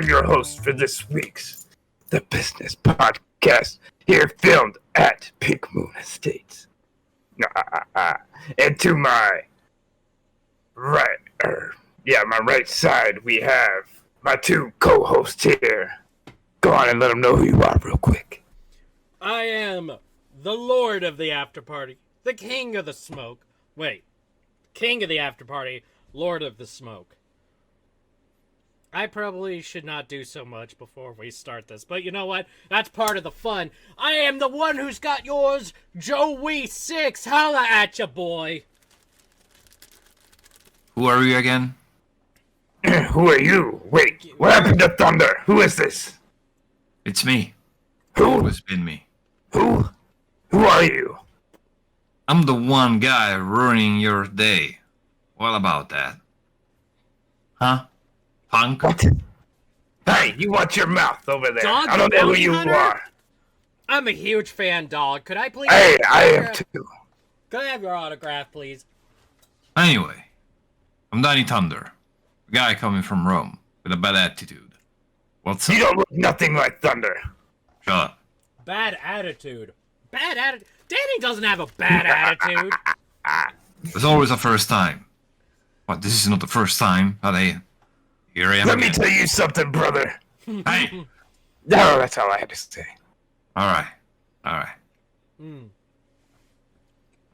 I'm your host for this week's The Business Podcast, here filmed at Pink Moon Estates. And to my right side, we have my two co-hosts here. Go on and let them know who you are real quick. I am the Lord of the After Party, the King of the Smoke. Wait, King of the After Party, Lord of the Smoke. I probably should not do so much before we start this, but you know what? That's part of the fun. I am the one who's got yours, Joey Sixx. Holla at ya, boy. Who are you again? Who are you? Wait, what happened to Thunder? Who is this? It's me. Who? Always been me. Who? Who are you? I'm the one guy ruining your day. What about that? Huh? Punk? What? Hey, you watch your mouth over there. Dog, I don't know who you hunter? are. I'm a huge fan, dog. Could I please... Hey, I am too. Could I have your autograph, please? Anyway, I'm Dany Thunder. A guy coming from Rome with a bad attitude. What's up? You don't look nothing like Thunder. Shut up. Bad attitude. Bad attitude? Dany doesn't have a bad attitude. There's always a first time. What, this is not the first time? But hey, here I am Let me again. tell you something, brother. Hey! No, that's all I had to say. Alright. And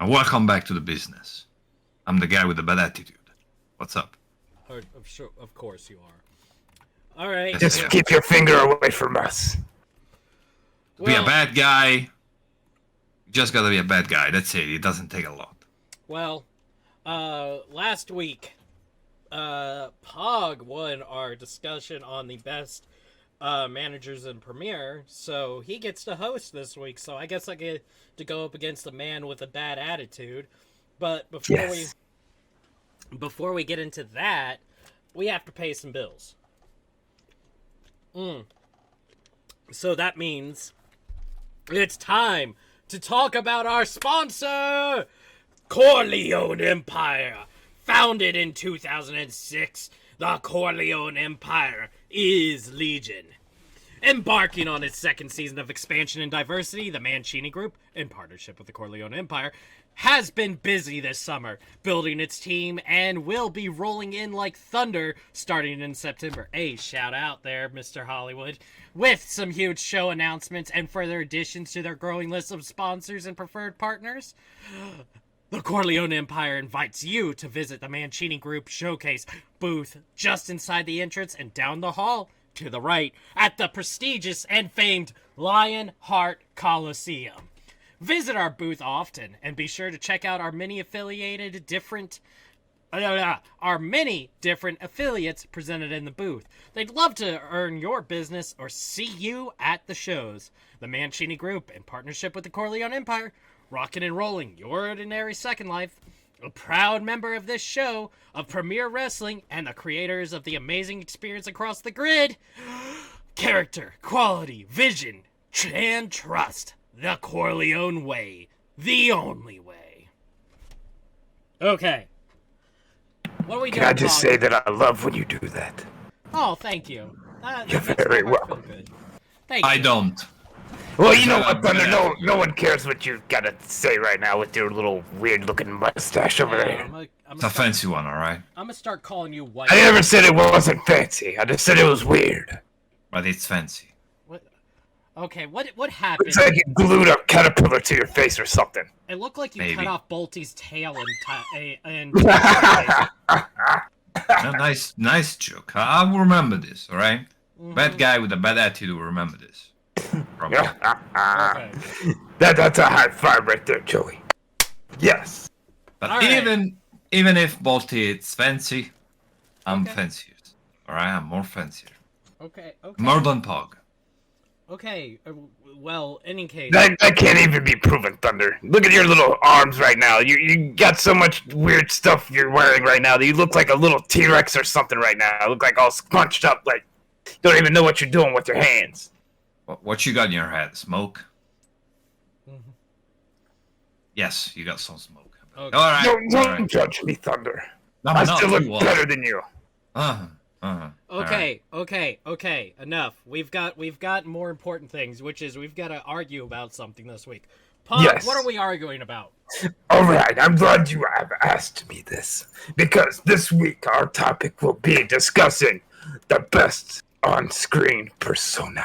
welcome back to the business. I'm the guy with the bad attitude. What's up? Of course you are. All right. Just keep your finger away from us. Be a bad guy. You just gotta be a bad guy. That's it. It doesn't take a lot. Well, last week, Pog won our discussion on the best managers in Premier, so he gets to host this week. So I guess I get to go up against a man with a bad attitude. But before we get into that, we have to pay some bills. So that means it's time to talk about our sponsor, Corleone Empire. Founded in 2006, the Corleone Empire is Legion. Embarking on its second season of expansion and diversity, the Mancini Group, in partnership with the Corleone Empire, has been busy this summer, building its team, and will be rolling in like thunder starting in September. Hey, shout out there, Mr. Hollywood. With some huge show announcements and further additions to their growing list of sponsors and preferred partners, the Corleone Empire invites you to visit the Mancini Group Showcase booth just inside the entrance and down the hall to the right at the prestigious and famed Lionheart Coliseum. Visit our booth often and be sure to check out our many different affiliates presented in the booth. They'd love to earn your business or see you at the shows. The Mancini Group, in partnership with the Corleone Empire, rocking and rolling your ordinary second life. A proud member of this show, of Premier Wrestling, and the creators of the amazing experience across the grid. Character, quality, vision, and trust. The Corleone way. The only way. Okay. What are we doing? Can I just say that I love when you do that? Oh, thank you. You're very welcome. Thank you. I don't. Well, you know what, Thunder? No one cares what you gotta say right now with your little weird-looking mustache over there. It's a fancy one, alright? I'm gonna start calling you white. I never said it wasn't fancy. I just said it was weird. But it's fancy. What? Okay, what happened? It's like you glued a caterpillar to your face or something. It looked like you Maybe. cut off Bolty's tail and Nice joke. I will remember this, alright? Bad guy with a bad attitude will remember this. Probably. Okay. That's a high five right there, Joey. Yes. But All right. even if Balti is fancy, I'm Okay. fancier. Alright, I'm more fancier. Okay. More than Pog. Okay. Well, in any case. That can't even be proven, Thunder. Look at your little arms right now. You got so much weird stuff you're wearing right now that you look like a little T-Rex or something right now. You look like all scrunched up, like you don't even know what you're doing with your hands. What you got in your head? Smoke? Yes, you got some smoke. Okay. Alright. Don't judge me, Thunder. No, I no, still you look won't. better than you. Okay. Enough. We've got more important things, which is we've got to argue about something this week. Pog, Yes. what are we arguing about? Alright, I'm glad you have asked me this, because this week our topic will be discussing the best on-screen persona.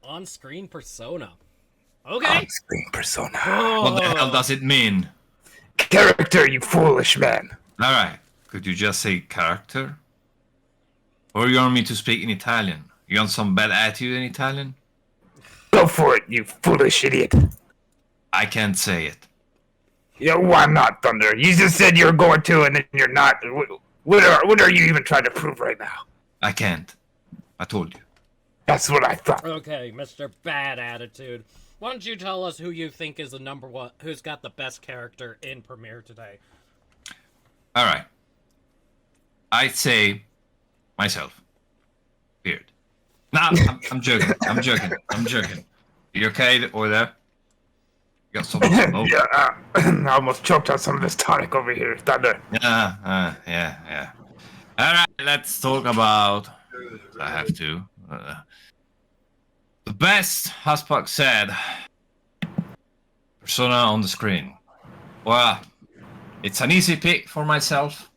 On-screen persona. Okay. On-screen persona. What the hell does it mean? Character, you foolish man. Alright, could you just say character? Or you want me to speak in Italian? You want some bad attitude in Italian? Go for it, you foolish idiot. I can't say it. Yeah, why not, Thunder? You just said you were going to, and then you're not. What are you even trying to prove right now? I can't. I told you. That's what I thought. Okay, Mr. Bad Attitude. Why don't you tell us who you think is the number one, who's got the best character in Premiere today? Alright. I'd say myself. Weird. Nah, I'm joking. I'm joking. You okay over there? You got something to smoke? Yeah, I almost choked on some of this tonic over here, Thunder. Yeah. Alright, let's talk about... I have to. The best, as Puck said, persona on the screen. Well, it's an easy pick for myself.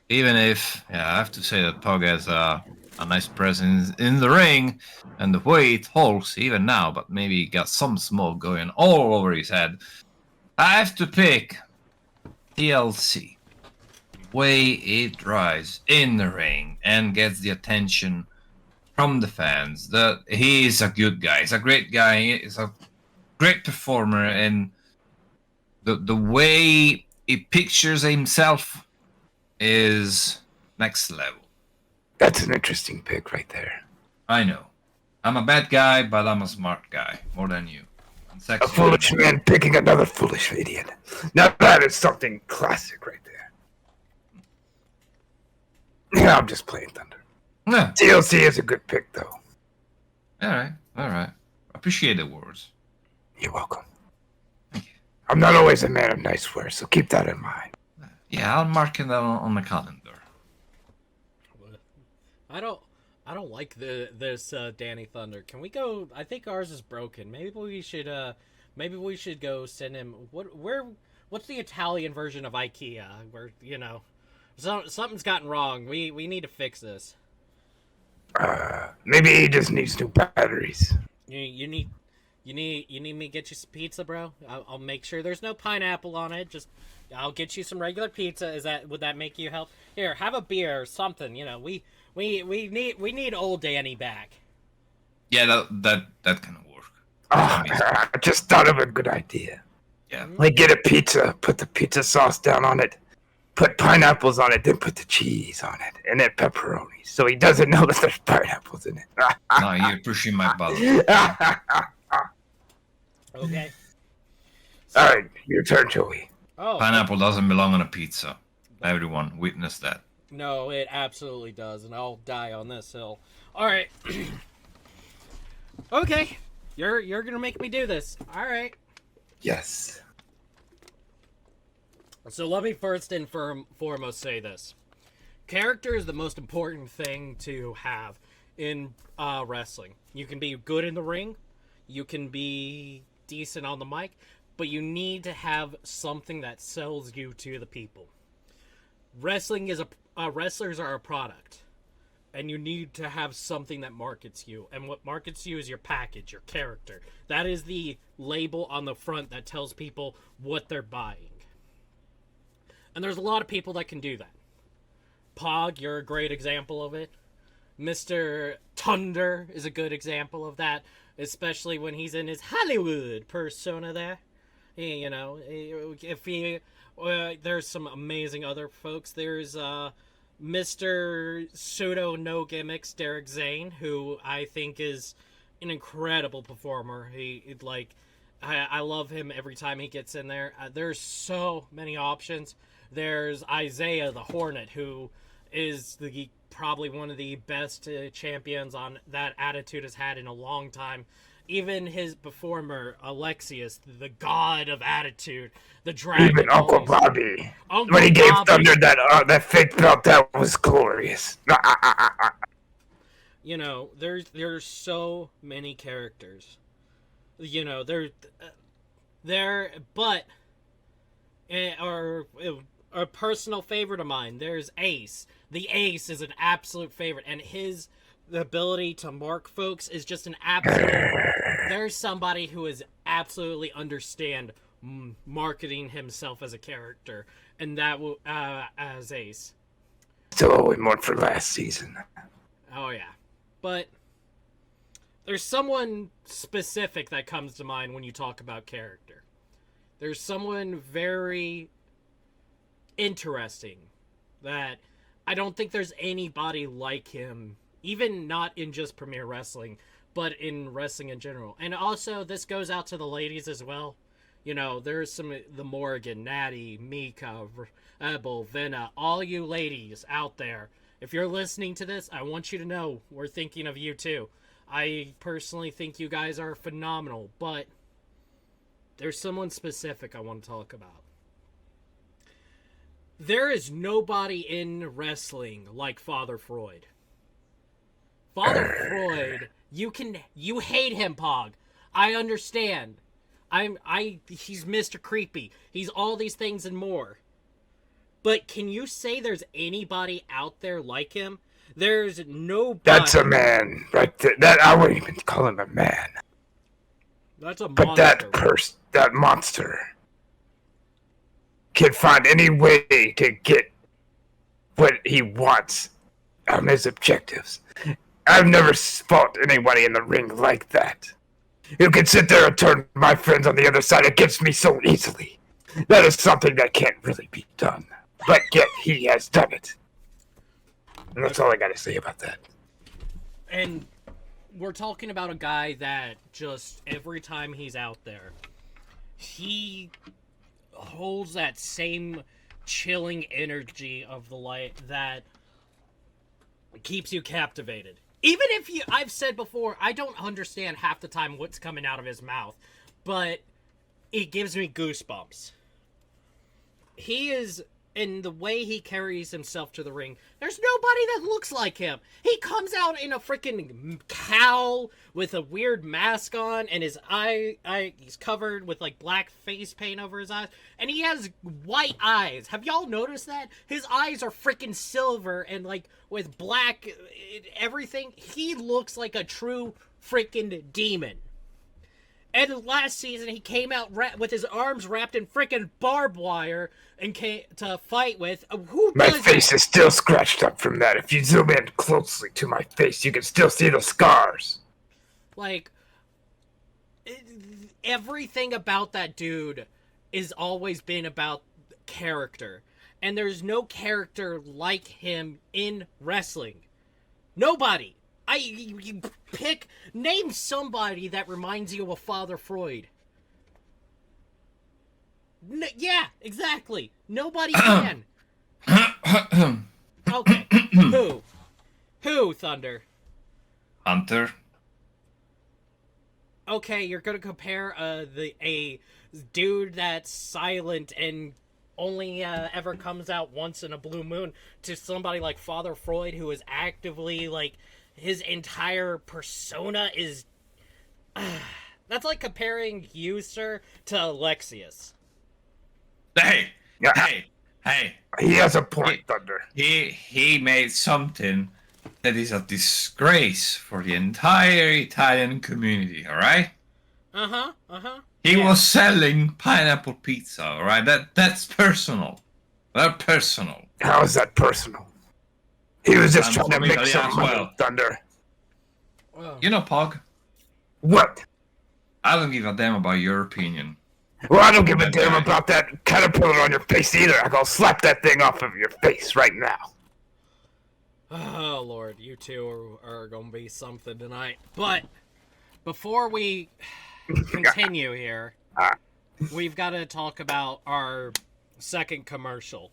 Even if, I have to say that Pug has a nice presence in the ring, and the way it holds even now, but maybe he got some smoke going all over his head. I have to pick TLC. Way it drives in the ring and gets the attention from the fans. That he is a good guy. He's a great guy. He's a great performer, and the way he pictures himself is next level. That's an interesting pick right there. I know. I'm a bad guy, but I'm a smart guy. More than you. A foolish man picking another foolish idiot. Now that is something classic right there. Yeah, I'm just playing Thunder. Yeah. TLC is a good pick, though. Alright. Appreciate the words. You're welcome. I'm not always a man of nice words, so keep that in mind. Yeah, I'll mark it on the calendar. I don't like this Dany Thunder. Can we go? I think ours is broken. Maybe we should go send him. What's the Italian version of IKEA? Where something's gotten wrong. We need to fix this. Maybe he just needs new batteries. You need me to get you some pizza, bro? I'll make sure there's no pineapple on it. I'll get you some regular pizza. Would that make you help? Here, have a beer or something. We need old Dany back. Yeah, that can work. I just thought of a good idea. Yeah. Like, get a pizza, put the pizza sauce down on it, put pineapples on it, then put the cheese on it, and then pepperoni. So he doesn't know that there's pineapples in it. No, you're pushing my button. Okay. All right, your turn, Joey. Oh, Pineapple doesn't belong on a pizza. Everyone witnessed that. no, it absolutely does, and I'll die on this hill. All right. Okay, you're gonna make me do this. All right. Yes. So let me first and foremost say this. Character is the most important thing to have in wrestling. You can be good in the ring, you can be decent on the mic, but you need to have something that sells you to the people. Wrestling is wrestlers are a product, and you need to have something that markets you. And what markets you is your package, your character. That is the label on the front that tells people what they're buying. And there's a lot of people that can do that. Pog, you're a great example of it. Mr. Thunder is a good example of that, especially when he's in his Hollywood persona there. There's some amazing other folks. There's Mr. Pseudo No Gimmicks, Derek Zane, who I think is an incredible performer. I love him every time he gets in there. There's so many options. There's Isaiah the Hornet, who is the probably one of the best champions on that Attitude has had in a long time. Even his performer, Alexius, the god of Attitude, the dragon. Even Uncle Bobby. Uncle When he gave Bobby. Thunder that fake belt, that was glorious. You know, there's so many characters. You know, but a personal favorite of mine. There's Ace. The Ace is an absolute favorite, and his ability to mark folks is just an absolute. There's somebody who is absolutely understand marketing himself as a character, and that will as Ace. Still owing more for last season. Oh yeah, but there's someone specific that comes to mind when you talk about character. There's someone very interesting that I don't think there's anybody like him, even not in just Premier Wrestling, but in wrestling in general. And also, this goes out to the ladies as well. You know, there's the Morgan, Natty, Mika, Rebel, Venna, all you ladies out there. If you're listening to this, I want you to know we're thinking of you too. I personally think you guys are phenomenal, but there's someone specific I want to talk about. There is nobody in wrestling like Father Freud. Father Freud, you hate him, Pog. I understand. He's Mr. Creepy. He's all these things and more. But can you say there's anybody out there like him? There's nobody. That's a man, right there. That I wouldn't even call him a man. That's a but monster. That monster can find any way to get what he wants on his objectives. I've never fought anybody in the ring like that. Who can sit there and turn my friends on the other side against me so easily. That is something that can't really be done. But yet he has done it. And that's all I gotta say about that. And we're talking about a guy that just every time he's out there, he holds that same chilling energy of the light that keeps you captivated. Even if I've said before, I don't understand half the time what's coming out of his mouth, but it gives me goosebumps. He is, in the way he carries himself to the ring, there's nobody that looks like him. He comes out in a freaking cowl with a weird mask on, and his he's covered with like black face paint over his eyes, and he has white eyes. Have y'all noticed that? His eyes are freaking silver and like with black everything. He looks like a true freaking demon. And last season, he came out with his arms wrapped in freaking barbed wire and came to fight with. My face is still scratched up from that. If you zoom in closely to my face, you can still see the scars. Like, everything about that dude has always been about character. And there's no character like him in wrestling. Nobody. You name somebody that reminds you of a Father Freud. Yeah, exactly. Nobody can. Okay, who, Thunder? Hunter. Okay, you're gonna compare a dude that's silent and only ever comes out once in a blue moon to somebody like Father Freud, who is actively like. His entire persona is... that's like comparing you, sir, to Alexius. Hey! Yeah. Hey! He has a point, Thunder. He made something that is a disgrace for the entire Italian community, alright? He was selling pineapple pizza, alright? That's personal. That's personal. How is that personal? He was just trying to make Italy some as money, well. Thunder. You know, Pog, What? I don't give a damn about your opinion. Well, I don't give a damn about that caterpillar on your face either. I'll slap that thing off of your face right now. Oh, Lord, you two are going to be something tonight. But before we continue here, we've got to talk about our second commercial.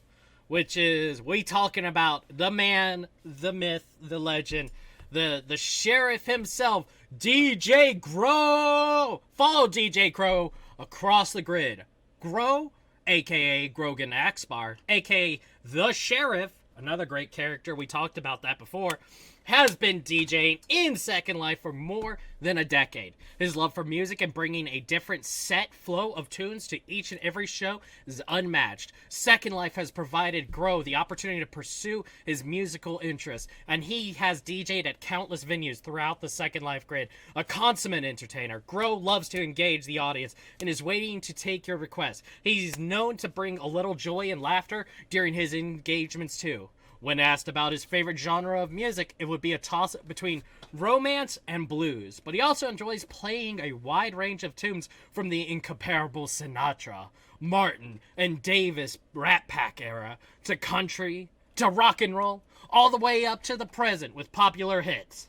which is we talking about the man, the myth, the legend, the sheriff himself, DJ Grow. Follow DJ Grow across the grid. Grow, aka Grogan Axbar, aka the Sheriff, another great character, we talked about that before, has been DJing in Second Life for more than a decade. His love for music and bringing a different set flow of tunes to each and every show is unmatched. Second Life has provided Grow the opportunity to pursue his musical interests, and he has DJed at countless venues throughout the Second Life grid. A consummate entertainer, Grow loves to engage the audience and is waiting to take your requests. He's known to bring a little joy and laughter during his engagements too. When asked about his favorite genre of music, it would be a toss-up between romance and blues, but he also enjoys playing a wide range of tunes from the incomparable Sinatra, Martin, and Davis Rat Pack era, to country, to rock and roll, all the way up to the present with popular hits.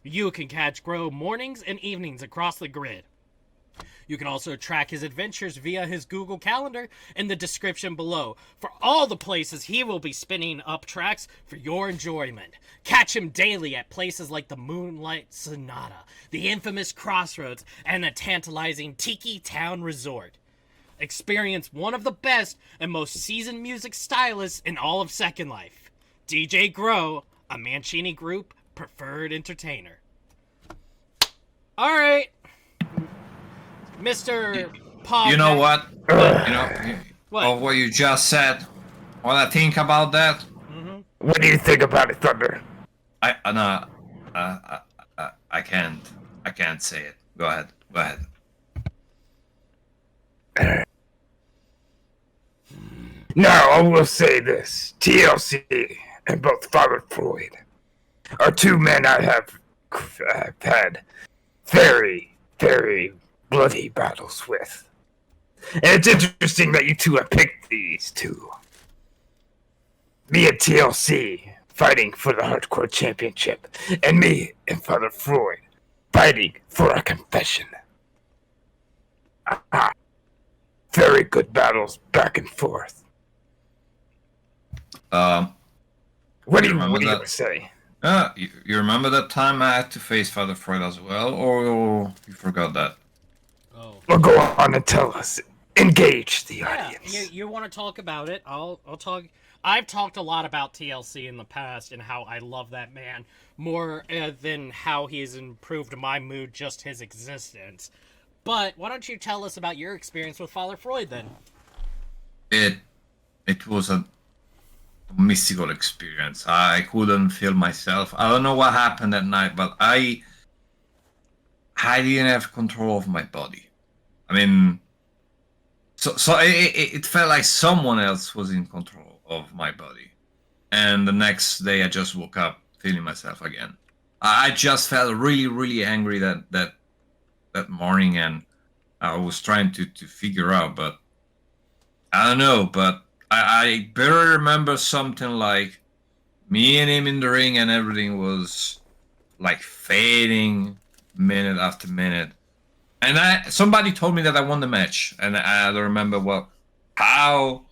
You can catch Grow mornings and evenings across the grid. You can also track his adventures via his Google Calendar in the description below for all the places he will be spinning up tracks for your enjoyment. Catch him daily at places like the Moonlight Sonata, the infamous Crossroads, and the tantalizing Tiki Town Resort. Experience one of the best and most seasoned music stylists in all of Second Life. DJ Grow, a Mancini Group preferred entertainer. Alright. Mr. Pog. You know what? What? Of what you just said. What I think about that? What do you think about it, Thunder? I can't say it. Go ahead. Now, I will say this. TLC and both Father Floyd are two men I have had very, very bloody battles with. And it's interesting that you two have picked these two. Me and TLC fighting for the Hardcore Championship, and me and Father Floyd fighting for a confession. Very good battles back and forth. What do you say? You remember that time I had to face Father Floyd as well, or you forgot that? Oh. Well, go on and tell us. Engage the audience. Yeah, you want to talk about it? I'll talk. I've talked a lot about TLC in the past and how I love that man more than how he's improved my mood, just his existence. But why don't you tell us about your experience with Father Floyd then? It was a mystical experience. I couldn't feel myself. I don't know what happened that night, but I didn't have control of my body. I mean, so it felt like someone else was in control of my body. And the next day I just woke up feeling myself again. I just felt really, really angry that morning, and I was trying to figure out, but I don't know, but I better remember something like me and him in the ring, and everything was like fading minute after minute. And somebody told me that I won the match, and I don't remember how.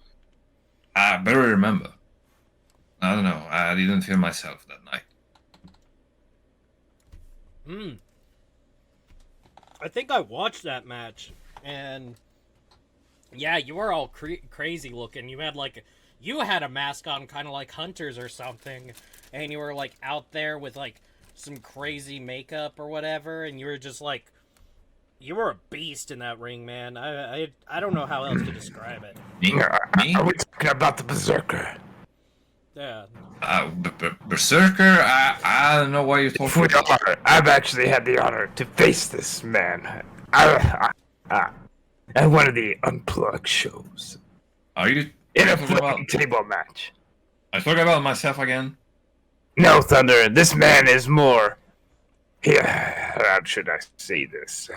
I better remember. I don't know. I didn't feel myself that night. I think I watched that match, and yeah, you were all crazy looking. You had a mask on, kind of like Hunters or something, and you were like out there with like some crazy makeup or whatever, and you were just like, you were a beast in that ring, man. I don't know how else to describe it. Me? Are we talking about the Berserker? Yeah. Berserker? I don't know why you're talking about. I've actually had the honor to face this man at one of the Unplugged shows. Are you in a flipping table match? I talking about myself again? No, Thunder. This man is more. How should I say this?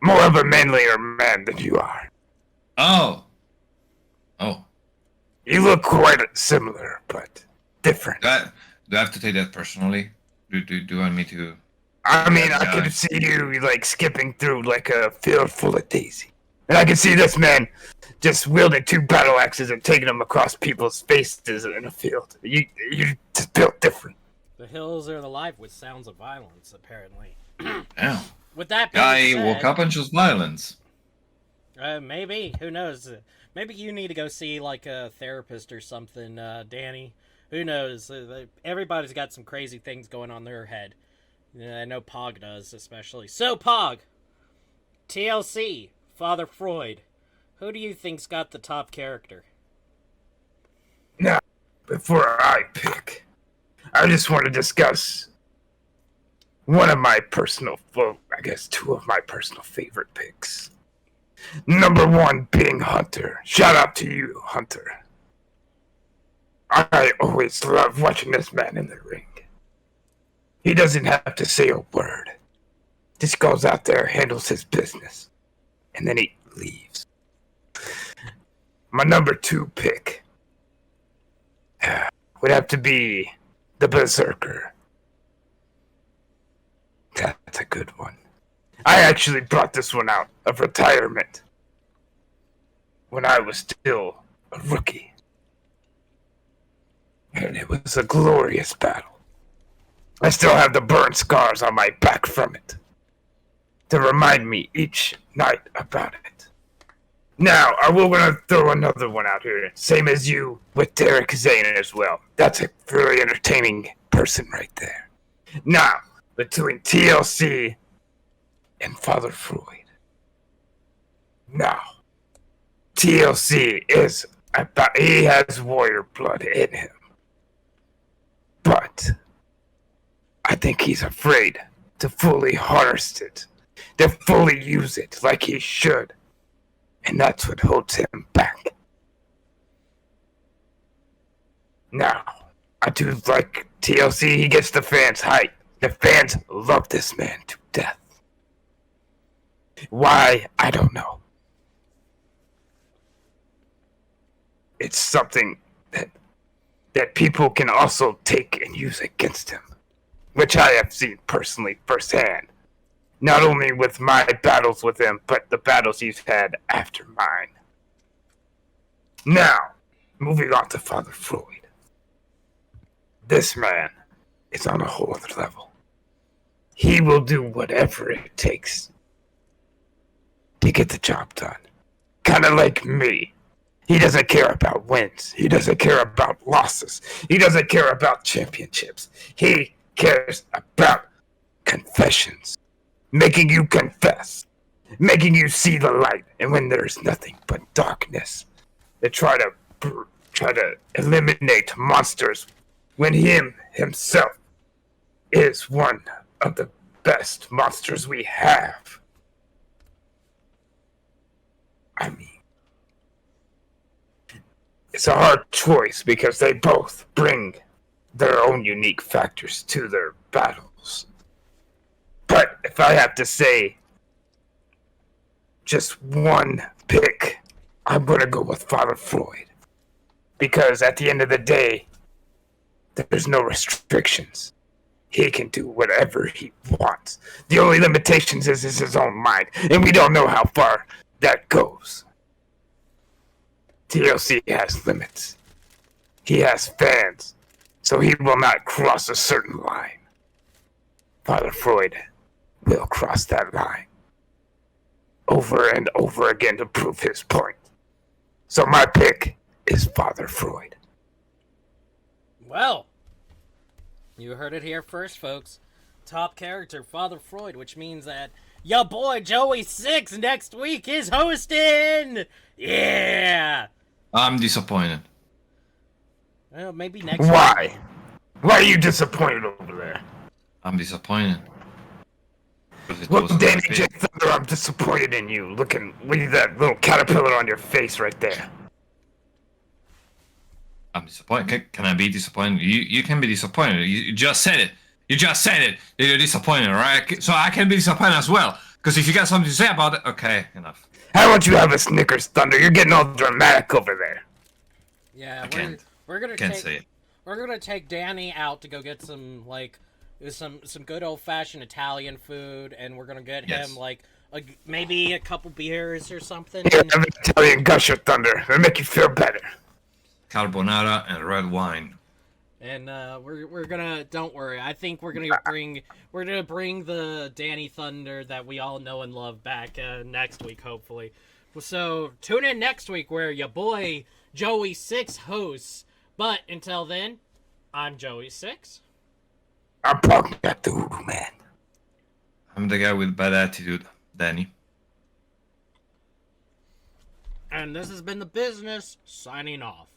More of a manlier man than you are. Oh. You look quite similar, but different. Do I have to take that personally? Do you want me to? I mean, I could see you like skipping through like a field full of daisy. And I can see this man just wielding 2 battle axes and taking them across people's faces in a field. You're just built different. The hills are alive with sounds of violence, apparently. Yeah. With that being Guy said, woke up and chose violence. maybe. Who knows? Maybe you need to go see, like, a therapist or something, Danny. Who knows? Everybody's got some crazy things going on in their head. I know Pog does, especially. So, Pog! TLC, Father Freud. Who do you think's got the top character? Now, before I pick, I just want to discuss one of my personal, well, I guess 2 of my personal favorite picks. Number 1 being Hunter. Shout out to you, Hunter. I always love watching this man in the ring. He doesn't have to say a word. Just goes out there, handles his business, and then he leaves. My number 2 pick would have to be the Berserker. That's a good one. I actually brought this one out of retirement when I was still a rookie. And it was a glorious battle. I still have the burn scars on my back from it to remind me each night about it. Now, I will gonna throw another one out here, same as you with Derek Zane as well. That's a very entertaining person right there. Now, between TLC and Father Freud. Now, TLC is about, he has warrior blood in him. But I think he's afraid to fully harness it, to fully use it like he should. And that's what holds him back. Now, I do like TLC, he gets the fans hyped. The fans love this man to death. Why? I don't know. It's something that people can also take and use against him, which I have seen personally firsthand. Not only with my battles with him, but the battles he's had after mine. Now, moving on to Father Freud. This man is on a whole other level. He will do whatever it takes to get the job done. Kind of like me. He doesn't care about wins. He doesn't care about losses. He doesn't care about championships. He cares about confessions. Making you confess. Making you see the light. And when there's nothing but darkness. They try to eliminate monsters when himself is one of the best monsters we have. I mean, it's a hard choice because they both bring their own unique factors to their battles. But if I have to say just one pick, I'm going to go with Father Freud. Because at the end of the day, there's no restrictions. He can do whatever he wants. The only limitations is his own mind. And we don't know how far that goes. TLC has limits. He has fans. So he will not cross a certain line. Father Freud will cross that line. Over and over again to prove his point. So my pick is Father Freud. Well, you heard it here first, folks. Top character, Father Freud, which means that your boy Joey Sixx next week is hosting! Yeah! I'm disappointed. Well, maybe next week. Why? Why are you disappointed over there? I'm disappointed. Look, Dany Thunder, I'm disappointed in you. Look at that little caterpillar on your face right there. I'm disappointed. Can I be disappointed? You can be disappointed. You just said it. You just said it. You're disappointed, right? So I can be disappointed as well. Because if you got something to say about it, okay, enough. How about you have a Snickers, Thunder? You're getting all dramatic over there. Yeah, we're gonna say it. We're gonna take Danny out to go get some some good old fashioned Italian food, and we're gonna get him like maybe a couple beers or something. Here, have an Italian gusher, Thunder. It'll make you feel better. Carbonara and red wine. And we're gonna, don't worry. I think we're gonna bring the Dany Thunder that we all know and love back next week, hopefully. So tune in next week where your boy Joey Sixx hosts. But until then, I'm Joey Sixx. I'm talking that dude, man. I'm the guy with bad attitude, Danny. And this has been The Business, signing off.